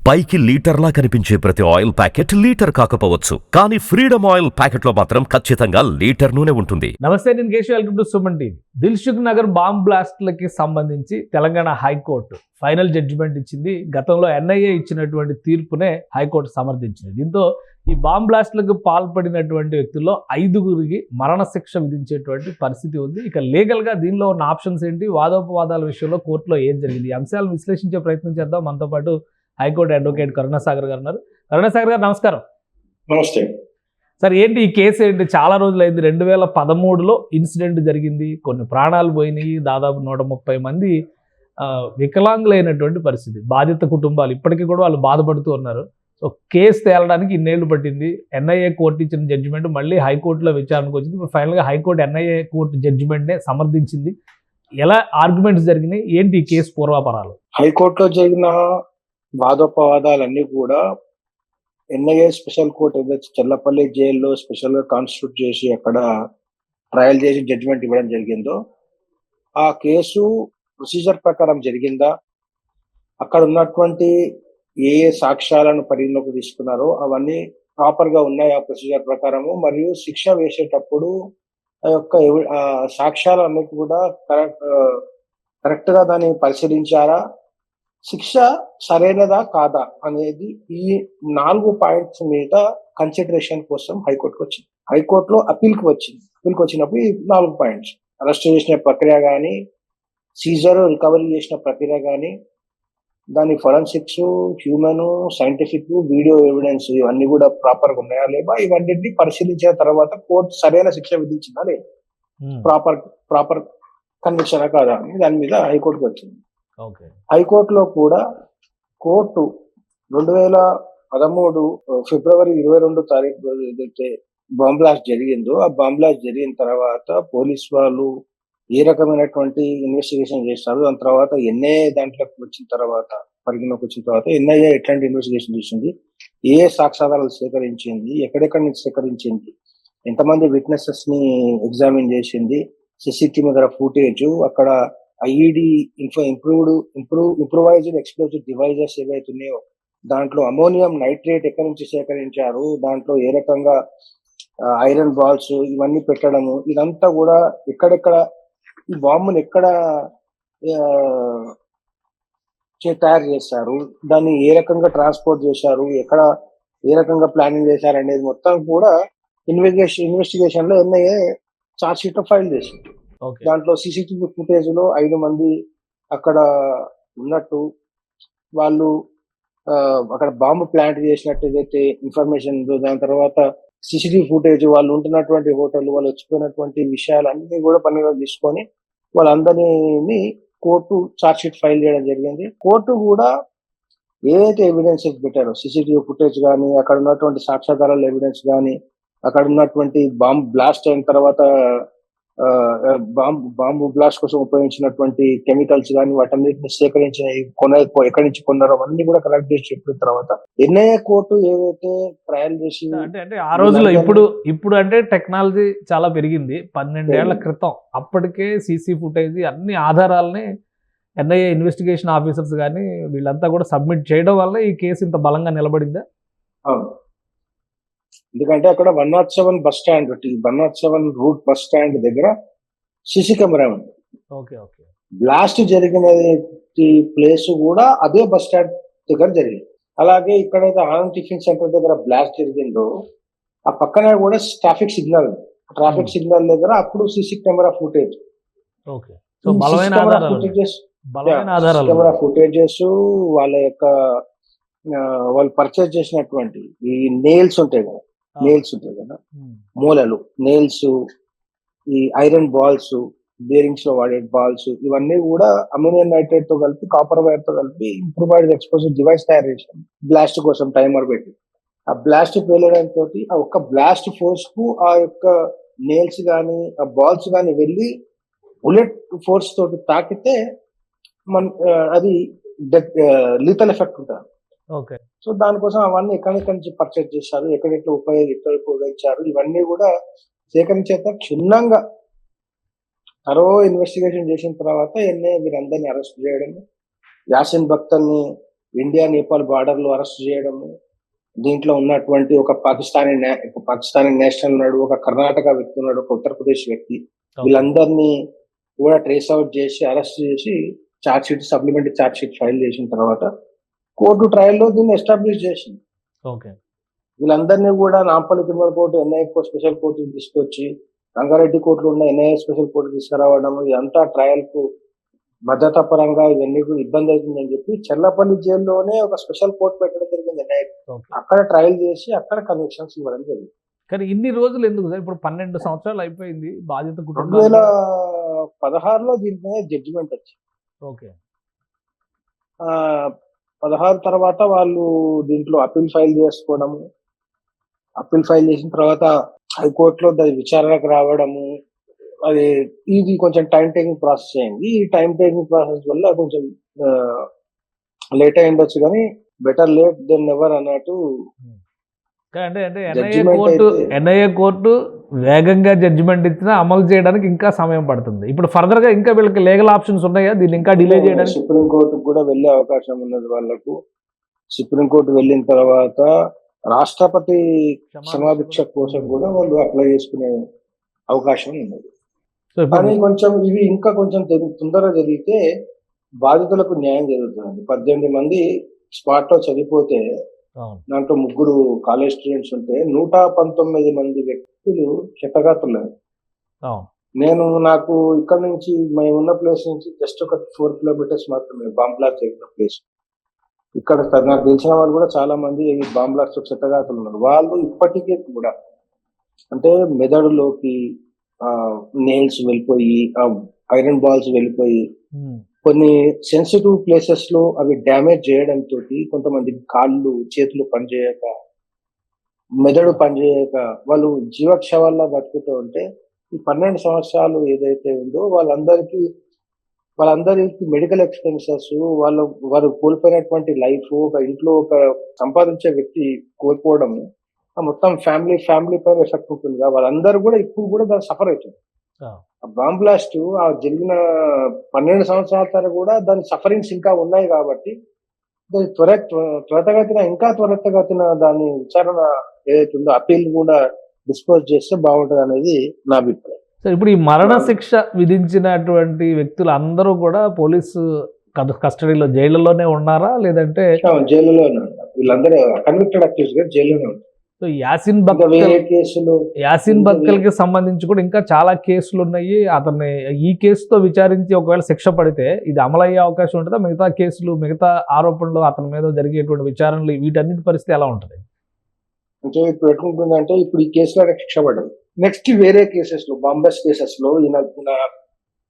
పైకి లీటర్లా కనిపించే ప్రతి ఆయిల్ ప్యాకెట్ లీటర్ కాకపోవచ్చు, కానీ ఫ్రీడమ్ ఆయిల్ ప్యాకెట్ లో మాత్రం ఖచ్చితంగా లీటర్ నూనె ఉంటుంది. నమస్తే, నేను Keshav. Welcome to Suman TV. Dilsukh Nagar bomb బ్లాస్ట్లకి సంబంధించి తెలంగాణ హైకోర్టు ఫైనల్ జడ్జిమెంట్ ఇచ్చింది. గతంలో ఎన్ఐఏ ఇచ్చినటువంటి తీర్పునే హైకోర్టు సమర్థించింది. దీంతో ఈ బాంబ్ బ్లాస్ట్లకు పాల్పడినటువంటి వ్యక్తుల్లో 5గురికి మరణశిక్ష విధించేటువంటి పరిస్థితి ఉంది. ఇక లీగల్గా దీనిలో ఉన్న ఆప్షన్స్ ఏంటి, వాదోపవాదాల విషయంలో కోర్టులో ఏం జరిగింది, ఈ అంశాలను విశ్లేషించే ప్రయత్నం చేద్దాం. మనతో పాటు హైకోర్టు అడ్వకేట్ కరుణాసాగర్ గారు ఉన్నారు. కరుణాసాగర్ గారు, నమస్కారం. నమస్తే సార్, ఏంటి ఈ కేసు? ఏంటి, చాలా రోజులైంది. 2013లో ఇన్సిడెంట్ జరిగింది, కొన్ని ప్రాణాలు పోయినాయి, దాదాపు 130 మంది వికలాంగులైనటువంటి పరిస్థితి. బాధిత కుటుంబాలు ఇప్పటికీ కూడా వాళ్ళు బాధపడుతూ ఉన్నారు. సో కేసు తేలడానికి ఇన్నేళ్లు పట్టింది. ఎన్ఐఏ కోర్టు ఇచ్చిన జడ్జిమెంట్ మళ్ళీ హైకోర్టులో విచారణకు వచ్చింది. ఇప్పుడు ఫైనల్గా హైకోర్టు ఎన్ఐఏ కోర్టు జడ్జిమెంట్నే సమర్థించింది. ఎలా ఆర్గ్యుమెంట్స్ జరిగినాయి, ఏంటి ఈ కేసు పూర్వాపరాలు? హైకోర్టులో జరిగిన వాదోపవాదాలన్నీ కూడా ఎన్ఐఏ స్పెషల్ కోర్టు ఏదైతే చెల్లపల్లి జైల్లో స్పెషల్ గా కాన్స్టిట్యూట్ చేసి అక్కడ ట్రయల్ చేసి జడ్జిమెంట్ ఇవ్వడం జరిగిందో, ఆ కేసు ప్రొసీజర్ ప్రకారం జరిగిందా, అక్కడ ఉన్నటువంటి ఏ సాక్ష్యాలను పరిగణలోకి తీసుకున్నారో అవన్నీ ప్రాపర్ గా ఉన్నాయి ఆ ప్రొసీజర్ ప్రకారము, మరియు శిక్ష వేసేటప్పుడు ఆ యొక్క సాక్ష్యాలన్నీ కూడా కరెక్ట్ గా దాన్ని పరిశీలించారా, శిక్ష సరైనదా కాదా అనేది ఈ 4 పాయింట్స్ మీద కన్సిడరేషన్ కోసం హైకోర్టుకు వచ్చింది. హైకోర్టులో అప్పీల్కి వచ్చినప్పుడు ఈ 4 పాయింట్స్, అరెస్ట్ చేసిన ప్రక్రియ కానీ, సీజర్ రికవరీ చేసిన ప్రక్రియ కానీ, దాని forensics, human, scientific, video evidence ఇవన్నీ కూడా ప్రాపర్ గా ఉన్నాయా లేవా, ఇవన్నీ పరిశీలించిన తర్వాత కోర్టు సరైన శిక్ష విధించిందా లేదు, ప్రాపర్ కన్విక్షన్ కాదా అని దాని మీద హైకోర్టుకు వచ్చింది. హైకోర్టులో కూడా కోర్టు 2013 ఫిబ్రవరి 22 తారీఖు రోజు ఏదైతే బాంబ్ బ్లాస్ట్ జరిగిందో, ఆ బాంబ్ బ్లాస్ట్ జరిగిన తర్వాత పోలీస్ వాళ్ళు ఏ రకమైనటువంటి ఇన్వెస్టిగేషన్ చేస్తారు, దాని తర్వాత ఎన్ఐఏ దాంట్లోకి వచ్చిన తర్వాత పరిగణలోకి వచ్చిన తర్వాత ఎన్ఐఏ ఎట్లాంటి ఇన్వెస్టిగేషన్ చేసింది, ఏ సాక్ష్యాధారాలు సేకరించింది, ఎక్కడెక్కడి నుంచి సేకరించింది, ఎంతమంది విట్నెసెస్ ని ఎగ్జామిన్ చేసింది, సిసి కెమెరా ఫుటేజ్, అక్కడ ఐఈడి ఇంప్రూవైజ్డ్ ఎక్స్ప్లోజివ్ డివైజెస్ ఏవైతే ఉన్నాయో దాంట్లో అమోనియం నైట్రేట్ ఎక్కడి నుంచి సేకరించారు, దాంట్లో ఏ రకంగా ఐరన్ బాల్స్ ఇవన్నీ పెట్టడము, ఇదంతా కూడా ఎక్కడెక్కడ ఈ బాంబుని ఎక్కడ తయారు చేశారు, దాన్ని ఏ రకంగా ట్రాన్స్పోర్ట్ చేశారు, ఎక్కడ ఏ రకంగా ప్లానింగ్ చేశారు అనేది మొత్తం కూడా ఇన్వెస్టిగేషన్ లో ఎన్ఐఏ చార్జ్ షీట్ ఫైల్ చేసింది. దాంట్లో సీసీటీవీ ఫుటేజ్ లో 5 మంది అక్కడ ఉన్నట్టు, వాళ్ళు అక్కడ బాంబు ప్లాంట్ చేసినట్టు ఏదైతే ఇన్ఫర్మేషన్ ఉందో, దాని తర్వాత సీసీటీవీ ఫుటేజ్, వాళ్ళు ఉంటున్నటువంటి హోటల్, వాళ్ళు వచ్చిపోయినటువంటి విషయాలన్నీ కూడా పరిగణలోకి తీసుకొని వాళ్ళందరినీ కోర్టు చార్జ్ షీట్ ఫైల్ చేయడం జరిగింది. కోర్టు కూడా ఏదైతే ఎవిడెన్సెస్ పెట్టారో, సీసీటీవీ ఫుటేజ్ కానీ, అక్కడ ఉన్నటువంటి సాక్ష్యాధారాల ఎవిడెన్స్ కానీ, అక్కడ ఉన్నటువంటి బాంబ్ బ్లాస్ట్ అయిన తర్వాత బాంబు బ్లాస్ట్ కోసం ఉపయోగించినటువంటి కెమికల్స్ కానీ, వాటన్నిటిని సేకరించిన ఎక్కడి నుంచి కొన్నారో అవన్నీ కూడా కలెక్ట్ చేసి చెప్పిన తర్వాత ఎన్ఐఏ కోర్టు ఏదైతే ట్రయల్ చేసి, అంటే ఆ రోజులో ఇప్పుడు అంటే టెక్నాలజీ చాలా పెరిగింది. 12 ఏళ్ల క్రితం అప్పటికే సీసీ ఫుటేజ్ అన్ని ఆధారాలని ఎన్ఐఏ ఇన్వెస్టిగేషన్ ఆఫీసర్స్ కానీ వీళ్ళంతా కూడా సబ్మిట్ చేయడం వల్ల ఈ కేసు ఇంత బలంగా నిలబడిందా? ఎందుకంటే అక్కడ 107 bus stand, 107 route bus stand దగ్గర సీసీ కెమెరా ఉంది. బ్లాస్ట్ జరిగిన ప్లేస్ కూడా అదే బస్ స్టాండ్ దగ్గర జరిగింది. అలాగే ఇక్కడైతే ఆనంద్ టిఫిన్ సెంటర్ దగ్గర బ్లాస్ట్ జరిగిందో ఆ పక్కనే కూడా ట్రాఫిక్ సిగ్నల్ దగ్గర అప్పుడు CC camera footage, camera footages, వాళ్ళ యొక్క వాళ్ళు పర్చేజ్ చేసినటువంటి ఈ నెయిల్స్ ఉంటాయి కదా, మూలలు, నెయిల్స్, ఈ ఐరన్ బాల్స్, బేరింగ్స్ లో వాడే బాల్స్, ఇవన్నీ కూడా అమోనియం నైట్రేట్ తో కలిపి, కాపర్ వైర్ తో కలిపి ఇంప్రూవైజ్డ్ ఎక్స్ప్లోజివ్ డివైస్ తయారు చేశారు బ్లాస్ట్ కోసం టైమర్ పెట్టి. ఆ బ్లాస్ట్ పేలడంతో ఆ ఒక్క బ్లాస్ట్ ఫోర్స్ కు ఆ యొక్క నెయిల్స్ గానీ, ఆ బాల్స్ గానీ వెళ్ళి బుల్లెట్ ఫోర్స్ తోటి తాకితే అది లీతల్ ఎఫెక్ట్ ఉంటుంది. సో దానికోసం అవన్నీ ఎక్కడెక్కడి నుంచి పర్చేజ్ చేశారు, ఎక్కడెట్లా ఉపయోగించారు, ఇవన్నీ కూడా సేకరించేత క్షుణ్ణంగా తరో ఇన్వెస్టిగేషన్ చేసిన తర్వాత ఎన్ఐఏ వీరందరినీ అరెస్ట్ చేయడం, యాసిన్ భక్తల్ని ఇండియా నేపాల్ బార్డర్ లో అరెస్ట్ చేయడము, దీంట్లో ఉన్నటువంటి ఒక పాకిస్తానీ నేషనల్ ఉన్నాడు, ఒక కర్ణాటక వ్యక్తి ఉన్నాడు, ఒక ఉత్తరప్రదేశ్ వ్యక్తి, వీళ్ళందరినీ కూడా ట్రేస్ అవుట్ చేసి అరెస్ట్ చేసి సప్లిమెంటరీ ఛార్జ్ షీట్ ఫైల్ చేసిన తర్వాత కోర్టు ట్రయల్లో దీన్ని ఎస్టాబ్లిష్ చేసింది. ఓకే. వీళ్ళందరినీ కూడా Nampally Tirumala court, NIA special court తీసుకొచ్చి రంగారెడ్డి కోర్టులో ఉన్న ఎన్ఐఏ స్పెషల్ కోర్టు తీసుకురావడం, ఇదంతా ట్రయల్ కు భద్రతా పరంగా ఇవన్నీ కూడా ఇబ్బంది అవుతుందని చెప్పి చెర్లపల్లి జైల్లోనే ఒక స్పెషల్ కోర్టు పెట్టడం జరిగింది ఎన్ఐఏ. అక్కడ ట్రయల్ చేసి అక్కడ కన్విక్షన్స్ ఇవ్వడం జరిగింది. కానీ ఇన్ని రోజులు ఎందుకు సార్? ఇప్పుడు 12 సంవత్సరాలు అయిపోయింది. బాధిత కుటుంబం 2016లో దీని మీద జడ్జిమెంట్ వచ్చింది. ఓకే. 16 తర్వాత వాళ్ళు దీంట్లో అప్పీల్ ఫైల్ చేసుకోవడము, అప్పీల్ ఫైల్ చేసిన తర్వాత హైకోర్టులో దాని విచారణకు రావడము, అది ఇది కొంచెం టైం టేకింగ్ ప్రాసెస్ అయింది. ఈ టైం టేకింగ్ ప్రాసెస్ వల్ల కొంచెం లేట్ అయి ఉండొచ్చు, కానీ బెటర్ లేట్ దెన్ నెవర్ అన్నట్టు. అంటే ఎన్ఐఏ కోర్టు వేగంగా జడ్జిమెంట్ ఇచ్చినా అమలు చేయడానికి ఇంకా సమయం పడుతుంది. ఇప్పుడు ఫర్దర్ గా ఇంకా వీళ్ళకి లీగల్ ఆప్షన్స్ ఉన్నాయా దీన్ని ఇంకా డిలే చేయడానికి? సుప్రీంకోర్టు కూడా వెళ్ళే అవకాశం ఉన్నది వాళ్ళకు. సుప్రీంకోర్టు వెళ్ళిన తర్వాత రాష్ట్రపతి క్షమాభిక్ష కోసం కూడా వాళ్ళు అప్లై చేసుకునే అవకాశం ఉన్నది. కానీ కొంచెం ఇవి ఇంకా కొంచెం తొందరగా జరిగితే బాధితులకు న్యాయం జరుగుతుంది. 18 మంది స్పాట్ లో చనిపోతే దాంట్లో 3 కాలేజ్ స్టూడెంట్స్ ఉంటే 119 మంది వ్యక్తులు క్షతగాత్రులయ్యారు. నాకు ఇక్కడ నుంచి మేము ఉన్న ప్లేస్ నుంచి జస్ట్ ఒక 4 కిలోమీటర్స్ మాత్రమే బాంబ్ బ్లాస్ట్ జరిగిన ప్లేస్. ఇక్కడ నాకు తెలిసిన వాళ్ళు కూడా చాలా మంది బాంబ్ బ్లాస్ట్ క్షతగాత్రులు ఉన్నారు. వాళ్ళు ఇప్పటికీ కూడా అంటే మెదడులోకి నెయిల్స్ వెళ్ళిపోయి, ఐరన్ బాల్స్ వెళ్ళిపోయి, కొన్ని సెన్సిటివ్ ప్లేసెస్ లో అవి డ్యామేజ్ చేయడంతో కొంతమంది కాళ్ళు చేతులు పనిచేయక, మెదడు పనిచేయక వాళ్ళు జీవక్షవాల్లా బతుకుతూ ఉంటే ఈ 12 సంవత్సరాలు ఏదైతే ఉందో వాళ్ళందరికీ మెడికల్ ఎక్స్పెన్సెస్, వారు కోల్పోయినటువంటి లైఫ్, ఒక ఇంట్లో ఒక సంపాదించే వ్యక్తి కోల్పోవడం మొత్తం ఫ్యామిలీ పైన ఎఫెక్ట్ ఉంటుంది. వాళ్ళందరూ కూడా ఇప్పుడు కూడా దాన్ని సఫర్ అవుతుంది. బాంబ్ బ్లాస్ట్ జరిగిన 12 సంవత్సరాల తర్వాత కూడా దాని సఫరింగ్స్ ఇంకా ఉన్నాయి కాబట్టి త్వరితగతిన దాని విచారణ ఏదైతే ఉందో అప్పీల్ కూడా డిస్పోజ్ చేస్తే బాగుంటుంది అనేది నా అభిప్రాయం. ఇప్పుడు ఈ మరణ శిక్ష విధించినటువంటి వ్యక్తులు అందరూ కూడా పోలీసు కస్టడీలో జైళ్లలోనే ఉన్నారా, లేదంటే? జైలులోనే ఉన్నారు. వీళ్ళందరూ కన్విక్టెడ్ అక్యూజ్డ్ గా జైల్లోనే ఉంటారు. యాసిన్ బత్కల్ కి సంబంధించి కూడా ఇంకా చాలా కేసులు ఉన్నాయి. అతన్ని ఈ కేసుతో విచారించి ఒకవేళ శిక్ష పడితే ఇది అమలయ్యే అవకాశం ఉంటుందా? మిగతా ఆరోపణలు, అతని మీద జరిగేటువంటి విచారణలు, వీటన్నిటి పరిస్థితి ఎలా ఉంటుంది? అంటే ఇప్పుడు ఎట్లుంటుందంటే, ఇప్పుడు ఈ కేసులో శిక్ష పడదు, నెక్స్ట్ వేరే కేసెస్ లో, బాంబెస్ కేసెస్ లో ఈయన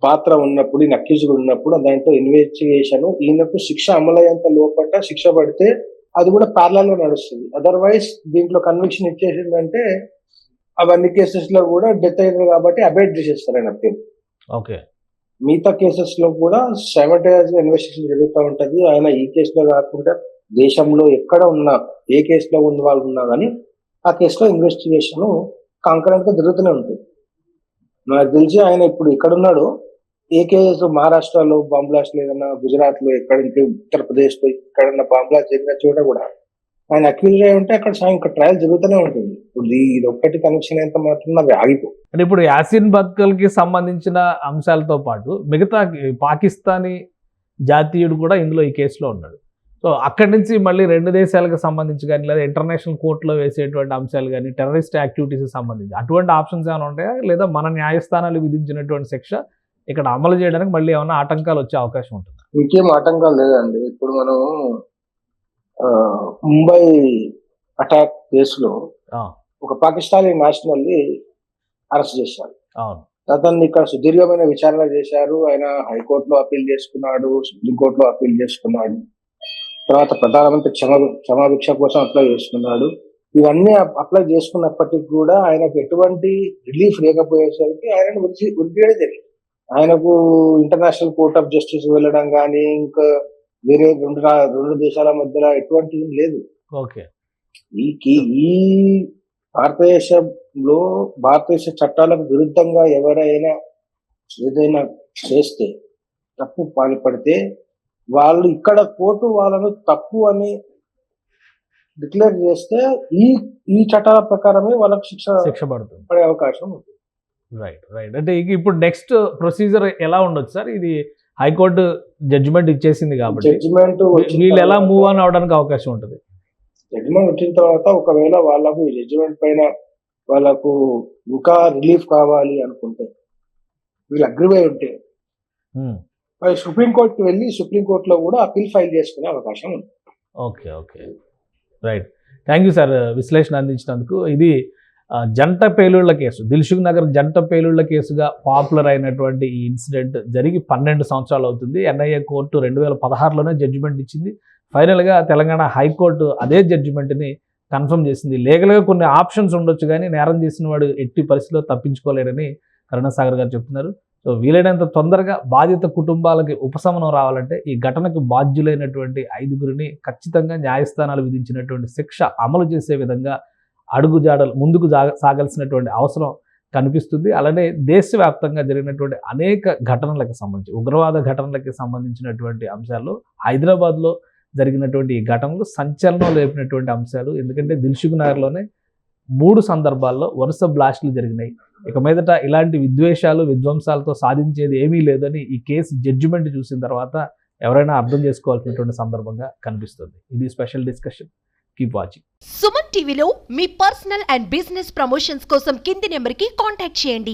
పాత్ర ఉన్నప్పుడు, ఈయన అక్యూజ్డ్ ఉన్నప్పుడు దాంట్లో ఇన్వెస్టిగేషన్, ఈయనకు శిక్ష అమలయ్యేంత లోపల శిక్ష పడితే అది కూడా ప్యారలల్ లో నడుస్తుంది. అదర్వైజ్ దీంట్లో కన్విక్షన్ ఇచ్చేసిందంటే అవన్నీ కేసెస్ లో కూడా డెత్ అయింది కాబట్టి అబేట్ చేసేస్తారు ఆయన పేరు. ఓకే. మిగతా కేసెస్ లో కూడా సైమల్టేనియస్ గా ఇన్వెస్టిగేషన్ జరుగుతూ ఉంటది. ఆయన ఈ కేసులో కాకుండా దేశంలో ఎక్కడ ఉన్నా, ఏ కేసులో ఉన్న వాళ్ళు ఉన్నా కానీ ఆ కేసులో ఇన్వెస్టిగేషన్ కాంకరెంట్ గా జరుగుతూనే ఉంటుంది. నాకు తెలిసి ఆయన ఇప్పుడు ఎక్కడున్నాడు, ఏ కేసు మహారాష్ట్రలో బాంబ్ బ్లాస్ట్ లేదన్నా, గుజరాత్ లో ఎక్కడ, ఉత్తరప్రదేశ్ లో ఎక్కడన్నా బాంబ్ బ్లాస్ట్ జరిగిన చోట కూడా ఆయన అక్యూజ్ అయి ఉంటే అక్కడ ఇంకా ట్రయల్ జరుగుతూనే ఉంటుంది. ఇది ఒక్కటి కనెక్షన్ అయితే మాత్రం అవి ఆగిపో. అంటే ఇప్పుడు యాసిన్ బత్కల్ కి సంబంధించిన అంశాలతో పాటు మిగతా పాకిస్తానీ జాతీయుడు కూడా ఇందులో ఈ కేసులో ఉన్నాడు. సో అక్కడి నుంచి మళ్ళీ 2 దేశాలకు సంబంధించి కానీ, లేదా ఇంటర్నేషనల్ కోర్టులో వేసేటువంటి అంశాలు కానీ, టెర్రరిస్ట్ యాక్టివిటీస్ సంబంధించి అటువంటి ఆప్షన్స్ ఏమైనా ఉంటాయా, లేదా మన న్యాయస్థానాలు విధించినటువంటి శిక్ష ఇక్కడ అమలు చేయడానికి మళ్ళీ ఏమైనా ఆటంకాలు వచ్చే అవకాశం ఉంటుంది? ఇంకేం ఆటంకాలు లేదండి. ఇప్పుడు మనం ముంబై అటాక్ కేసులో ఒక పాకిస్తానీ నేషనల్ ని అరెస్ట్ చేశారు. అతన్ని ఇక్కడ సుదీర్ఘమైన విచారణ చేశారు. ఆయన హైకోర్టులో అప్పీల్ చేసుకున్నాడు, సుప్రీంకోర్టులో అప్పీల్ చేసుకున్నాడు, తర్వాత ప్రధానమంత్రి క్షమాభిక్ష కోసం అప్లై చేసుకున్నాడు. ఇవన్నీ అప్లై చేసుకున్నప్పటికీ కూడా ఆయనకు ఎటువంటి రిలీఫ్ లేకపోయేసరికి ఆయనను ఉరిపేయడం జరిగింది. ఆయనకు ఇంటర్నేషనల్ కోర్ట్ ఆఫ్ జస్టిస్ వెళ్ళడం కానీ, ఇంకా వేరే రెండు దేశాల మధ్యలో ఎటువంటి లేదు. ఓకే. ఈ భారతదేశ చట్టాలకు విరుద్ధంగా ఎవరైనా ఏదైనా చేస్తే, తప్పు పాల్పడితే వాళ్ళు ఇక్కడ కోర్టు వాళ్ళను తప్పు అని డిక్లేర్ చేస్తే ఈ చట్టాల ప్రకారమే వాళ్ళకి శిక్ష పడుతుంది. పడే అవకాశం ఉంది. రైట్ అంటే ఇప్పుడు నెక్స్ట్ ప్రొసీజర్ ఎలా ఉండొచ్చు సార్? ఇది హైకోర్టు జడ్జిమెంట్ ఇచ్చేసింది కాబట్టి జడ్జిమెంట్ వీళ్ళు ఎలా మూవ్ ఆన్ అవడానికి అవకాశం ఉంటుంది? జడ్జిమెంట్ వచ్చిన తర్వాత ఒకవేళ వాళ్ళకు ఈ జడ్జిమెంట్ పైన వాళ్ళకు ఇంకా రిలీఫ్ కావాలి అనుకుంటే, వీళ్ళు అగ్రివై ఉంటే మరి సుప్రీంకోర్టుకి వెళ్ళి సుప్రీంకోర్టులో కూడా అప్పీల్ ఫైల్ చేసుకునే అవకాశం ఉంది. Okay right. Thank you sir విశ్లేషణ అందించినందుకు. ఇది జంట పేలుళ్ల కేసు, దిల్సుఖ్ నగర్ జంట పేలుళ్ల కేసుగా పాపులర్ అయినటువంటి ఈ ఇన్సిడెంట్ జరిగి 12 సంవత్సరాలు అవుతుంది. ఎన్ఐఏ కోర్టు 2016లోనే జడ్జిమెంట్ ఇచ్చింది. ఫైనల్గా తెలంగాణ హైకోర్టు అదే జడ్జిమెంట్ని కన్ఫర్మ్ చేసింది. లీగల్గా కొన్ని ఆప్షన్స్ ఉండొచ్చు కానీ నేరం చేసిన వాడు ఎట్టి పరిస్థితిలో తప్పించుకోలేరని కరుణాసాగర్ గారు చెప్తున్నారు. సో వీలైనంత తొందరగా బాధిత కుటుంబాలకి ఉపశమనం రావాలంటే ఈ ఘటనకు బాధ్యులైనటువంటి 5గురిని ఖచ్చితంగా న్యాయస్థానాలు విధించినటువంటి శిక్ష అమలు చేసే విధంగా అడుగుజాడలు ముందుకు సాగాల్సినటువంటి అవసరం కనిపిస్తుంది. అలానే దేశవ్యాప్తంగా జరిగినటువంటి అనేక ఘటనలకు సంబంధించి ఉగ్రవాద ఘటనలకి సంబంధించినటువంటి అంశాల్లో హైదరాబాద్లో జరిగినటువంటి ఈ ఘటనలు సంచలనం లేపినటువంటి అంశాలు. ఎందుకంటే దిల్సుఖ్ నగర్లోనే 3 సందర్భాల్లో వరుస బ్లాస్టులు జరిగినాయి. ఇక మీదట ఇలాంటి విద్వేషాలు విధ్వంసాలతో సాధించేది ఏమీ లేదని ఈ కేసు జడ్జిమెంట్ చూసిన తర్వాత ఎవరైనా అర్థం చేసుకోవాల్సినటువంటి సందర్భంగా కనిపిస్తుంది. ఇది special discussion. Keep watching. Suman టీవీలో మీ పర్సనల్ అండ్ బిజినెస్ ప్రమోషన్స్ కోసం కింది నెంబర్కి కాంటాక్ట్ చేయండి.